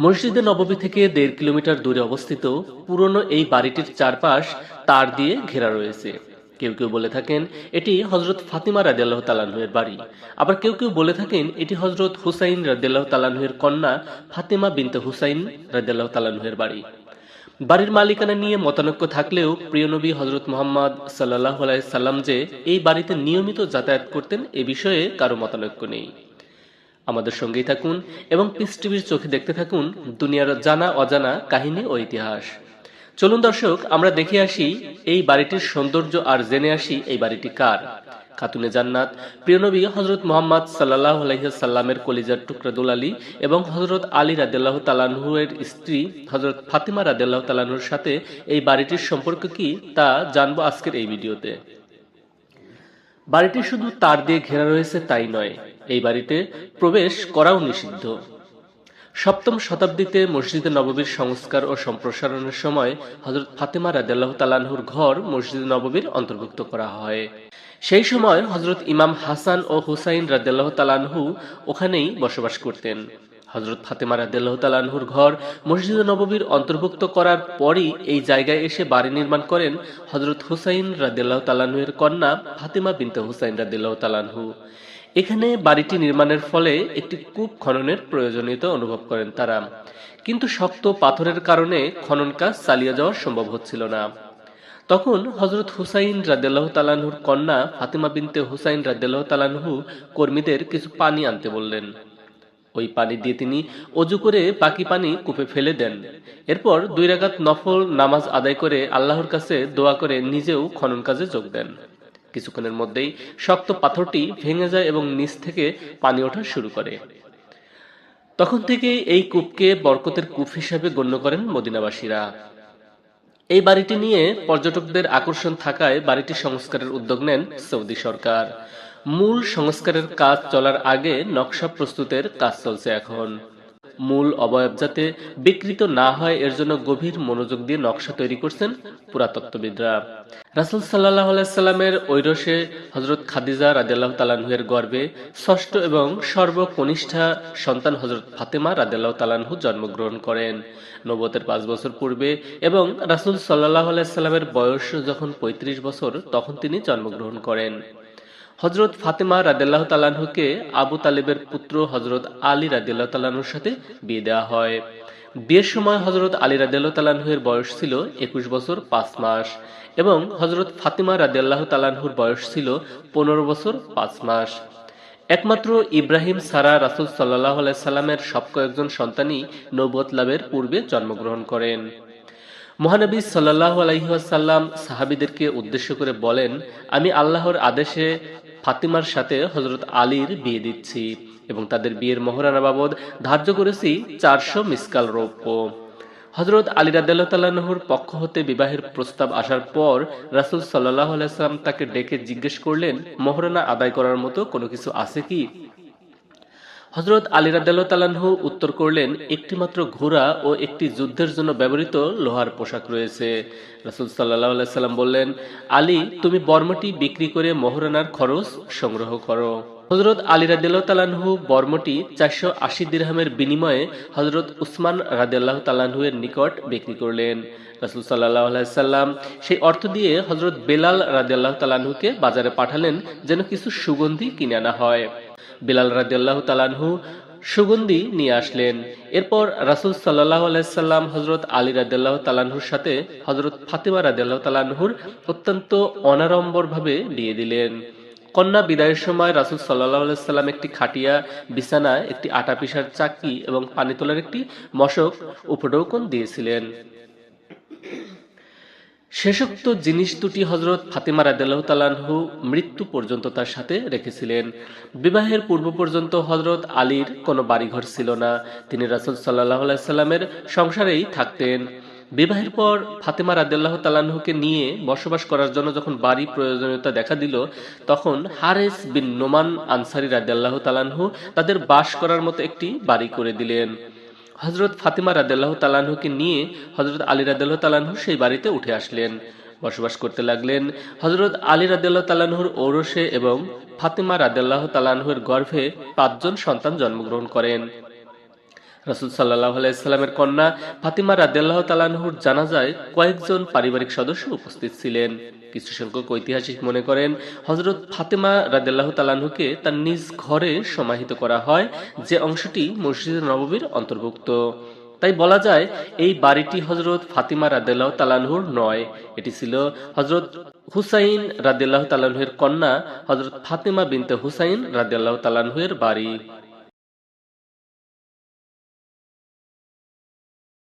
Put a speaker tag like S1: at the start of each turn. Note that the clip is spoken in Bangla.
S1: মসজিদে নববী থেকে ১.৫ কিলোমিটার দূরে অবস্থিত পুরনো এই বাড়িটির চারপাশ তার দিয়ে ঘেরা রয়েছে। কেউ কেউ বলে থাকেন এটি হযরত ফাতিমা রাদিয়াল্লাহু তাআলা আনহুর বাড়ি। আবার কেউ কেউ বলে থাকেন এটি হযরত হুসাইন রাদিয়াল্লাহু তাআলা আনহুর কন্যা ফাতিমা বিনতে হুসাইন রাদিয়াল্লাহু তাআলা আনহুর বাড়ি। বাড়ির মালিকানা নিয়ে মতানৈক্য থাকলেও প্রিয় নবী হযরত মুহাম্মদ সাল্লাল্লাহু আলাইহি সাল্লাম যে এই বাড়িতে নিয়মিত যাতায়াত করতেন এ বিষয়ে কারো মতানৈক্য নেই। আমাদের সঙ্গেই থাকুন এবং পিস টিভির চোখে দেখতে থাকুন দুনিয়ার জানা অজানা কাহিনী ও ইতিহাস। চলুন দর্শক, আমরা দেখে আসি এই বাড়িটির সৌন্দর্য আর জেনে আসি এই বাড়িটি কার। খাতুনে জান্নাত প্রিয় নবী হযরত মুহাম্মদ সাল্লাল্লাহু আলাইহি সাল্লামের কলিজার টুকরা দুলালী এবং হযরত আলী রাদিয়াল্লাহু তাআলা আনহু এর স্ত্রী হযরত ফাতিমা রাদিয়াল্লাহু তাআলা আনহুর সাথে এই বাড়িটির সম্পর্ক কি তা জানবো আজকের এই ভিডিওতে। বাড়িটি শুধু তার দিয়ে ঘেরা রয়েছে তাই নয়, এই বাড়িতে প্রবেশ করাও নিষিদ্ধ। সপ্তম শতাব্দীতে মসজিদে নববীর সংস্কার ও সম্প্রসারণের সময় হযরত ফাতিমা রাদিয়াল্লাহু তাআলা আনহুর ঘর মসজিদে নববীর অন্তর্ভুক্ত করা হয়। সেই সময় হযরত ইমাম হাসান ও হুসাইন রাদিয়াল্লাহু তাআলা আনহু ওখানেই বসবাস করতেন। হযরত ফাতিমা রাদিয়াল্লাহু তাআলা আনহুর ঘর মসজিদে নববীর অন্তর্ভুক্ত করার পরই এই জায়গায় এসে বাড়ি নির্মাণ করেন হযরত হুসাইন রাদিয়াল্লাহু তাআলা আনহুর কন্যা ফাতিমা বিনতে হুসাইন রাদিয়াল্লাহু তাআলা আনহু। এখানে বাড়িটি নির্মাণের ফলে একটি কূপ খননের প্রয়োজনীয়তা অনুভব করেন তারা, কিন্তু শক্ত পাথরের কারণে খনন কাজ চালিয়ে যাওয়া সম্ভব হচ্ছিল না। তখন হযরত হুসাইন রাদিয়াল্লাহু তাআলা আনহুর কন্যা ফাতিমা বিনতে হুসাইন রাদিয়াল্লাহু তাআলা আনহু কর্মীদের কিছু পানি আনতে বললেন। ওই পানি দিয়ে তিনি অজু করে বাকি পানি কূপে ফেলে দেন। এরপর ২ রাকাত নফল নামাজ আদায় করে আল্লাহর কাছে দোয়া করে নিজেও খনন কাজে যোগ দেন। কিছুক্ষণের মধ্যেই শক্ত পাথরটি ভেঙে যায় এবং নিচ থেকে পানি ওঠা শুরু করে। তখন থেকেই এই কূপকে বরকতের কূপ হিসেবে গণ্য করেন মদিনাবাসীরা। এই বাড়িটি নিয়ে পর্যটকদের আকর্ষণ থাকায় বাড়িটি সংস্কারের উদ্যোগ নেন সৌদি সরকার। মূল সংস্কারের কাজ চলার আগে নকশা প্রস্তুতের কাজ চলছে এখন। মূল অবয়ব যাতে বিকৃত না হয় এর জন্য গভীর মনোযোগ দিয়ে নকশা তৈরি করছেন পুরাতত্ত্ববিদরা। রাসূল সাল্লাল্লাহু আলাইহি সাল্লামের ঐরসে হযরত খাদিজা রাদিয়াল্লাহু তাআলা আনহুর গর্ভে ষষ্ঠ এবং সর্বকনিষ্ঠা সন্তান হযরত ফাতেমা রাদিয়াল্লাহু তাআলা আনহু জন্মগ্রহণ করেন নবুয়তের ৫ বছর পূর্বে, এবং রাসূল সাল্লাল্লাহু আলাইহি সাল্লামের বয়স যখন ৩৫ বছর তখন তিনি জন্মগ্রহণ করেন। হযরত ফাতেমা রাদিয়াল্লাহু তাআলা আনহুকে আবু তালেবের পুত্র হযরত আলী রাদিয়াল্লাহু তাআলা আনহুর সাথে বিয়ে দেওয়া হয়। বিয়ের সময় হযরত আলী রাদিয়াল্লাহু তাআলা আনহুর বয়স ছিল ২১ বছর ৫ মাস এবং হযরত ফাতিমা রাদিয়াল্লাহু তাআলা আনহুর বয়স ছিল ১৫ বছর ৫ মাস। একমাত্র ইব্রাহিম ছাড়া রাসূল সাল্লাল্লাহু আলাইহি সাল্লামের সব কয়েকজন সন্তানই নবুয়ত লাভের পূর্বে জন্মগ্রহণ করেন। মহানবী সাল্লাল্লাহু আলাইহি ওয়াসাল্লাম সাহাবীদেরকে উদ্দেশ্য করে বলেন, আমি আল্লাহর আদেশে ফাতিমার সাথে হযরত আলীর বিয়ে দিচ্ছি এবং তাদের বিয়ের মহরানা বাবদ ধার্য করেছি ৪০০ মিসকাল রৌপ্য। হযরত আলী রাদিয়াল্লাহু তাআলা আনহুর পক্ষ হতে বিবাহের প্রস্তাব আসার পর রাসূল সাল্লাল্লাহু আলাইহি ওয়াসাল্লাম তাকে ডেকে জিজ্ঞেস করলেন, মহরানা আদায় করার মতো কোনো কিছু আছে কি? হযরত আলী রাদিয়াল্লাহু তাআলা আনহু উত্তর করলেন, একটি মাত্র ঘোড়া ও একটি যুদ্ধের জন্য ব্যবহৃত লোহার পোশাক রয়েছে। রাসূল সাল্লাল্লাহু আলাইহি সাল্লাম বললেন, আলী, তুমি বর্মটি বিক্রি করে মহরানার খরচ সংগ্রহ করো। হযরত আলী রাদিয়াল্লাহু তাআলা আনহু বর্মটি ৪৮০ দিরহামের বিনিময়ে হযরত উসমান রাদিয়াল্লাহু তাআলা আনহু এর নিকট বিক্রি করলেন। রাসূল সাল্লাল্লাহু আলাইহি সাল্লাম সেই অর্থ দিয়ে হযরত বেলাল রাদিয়াল্লাহু তাআলা আনহুকে বাজারে পাঠালেন যেন কিছু সুগন্ধি কিনে আনা হয়। বেলাল রাদিয়াল্লাহু তাআলা আনহু সুগন্ধি নিয়ে আসলেন। এরপর রাসূল সাল্লাল্লাহু আলাইহি সাল্লাম হযরত আলী রাদিয়াল্লাহু তাআলা আনহুর সাথে হযরত ফাতিমা রাদিয়াল্লাহু তাআলা আনহুর অত্যন্ত অনাড়ম্বরভাবে বিয়ে দিলেন। কন্যা বিদায়ের সময় রাসূল সাল্লাল্লাহু আলাইহি সাল্লাম একটি খাটিয়া, বিছানা, একটি আটা পিষার চাকি এবং পানি তোলার একটি মশক উপঢৌকন দিয়েছিলেন। শেষোক্ত জিনিস দুটি হযরত ফাতিমা রাদিয়াল্লাহু তাআলা আনহু মৃত্যু পর্যন্ত তার সাথে রেখেছিলেন। বিবাহের পূর্ব পর্যন্ত হযরত আলীর কোনো বাড়িঘর ছিল না, তিনি রাসূল সাল্লাল্লাহু আলাইহি সাল্লামের সংসারেই থাকতেন। বিবাহের পর ফাতিমা রাদিয়াল্লাহু তাআলা আনহুকে নিয়ে বসবাস করার জন্য যখন বাড়ি প্রয়োজনীয়তা দেখা দিল, তখন হারেস বিন নোমান আনসারী রাদিয়াল্লাহু তাআলা আনহু তাদের বাস করার মতো একটি বাড়ি করে দিলেন। হযরত ফাতিমা রাদিয়াল্লাহু তাআলা আনহুকে নিয়ে হযরত আলী রাদিয়াল্লাহু তাআলা আনহু সেই বাড়িতে উঠে আসলেন, বসবাস করতে লাগলেন। হযরত আলী রাদিয়াল্লাহু তাআলা আনহুর ঔরসে এবং ফাতিমা রাদিয়াল্লাহু তাআলা আনহুর গর্ভে ৫ জন সন্তান জন্মগ্রহণ করেন। রাসূল সাল্লাল্লাহু আলাইহি সাল্লামের কন্যা ফাতিমা রাদিয়াল্লাহু তাআলা আনহুর জানাজায় কয়েকজন পারিবারিক সদস্য উপস্থিত ছিলেন। কিছু সংখ্যক ঐতিহাসিক মনে করেন হযরত ফাতেমা রাদিয়াল্লাহু তাআলা আনহুকে তার নিজ ঘরে সমাহিত করা হয়, যে অংশটি মসজিদে নববীর অন্তর্ভুক্ত। তাই বলা যায় এই বাড়িটি হযরত ফাতিমা রাদিয়াল্লাহু তাআলা আনহুর নয়, এটি ছিল হযরত হুসাইন রাদিয়াল্লাহু তাআলা আনহুর কন্যা হযরত ফাতিমা বিনতে হুসাইন রাদিয়াল্লাহু তাআলা আনহুর বাড়ি।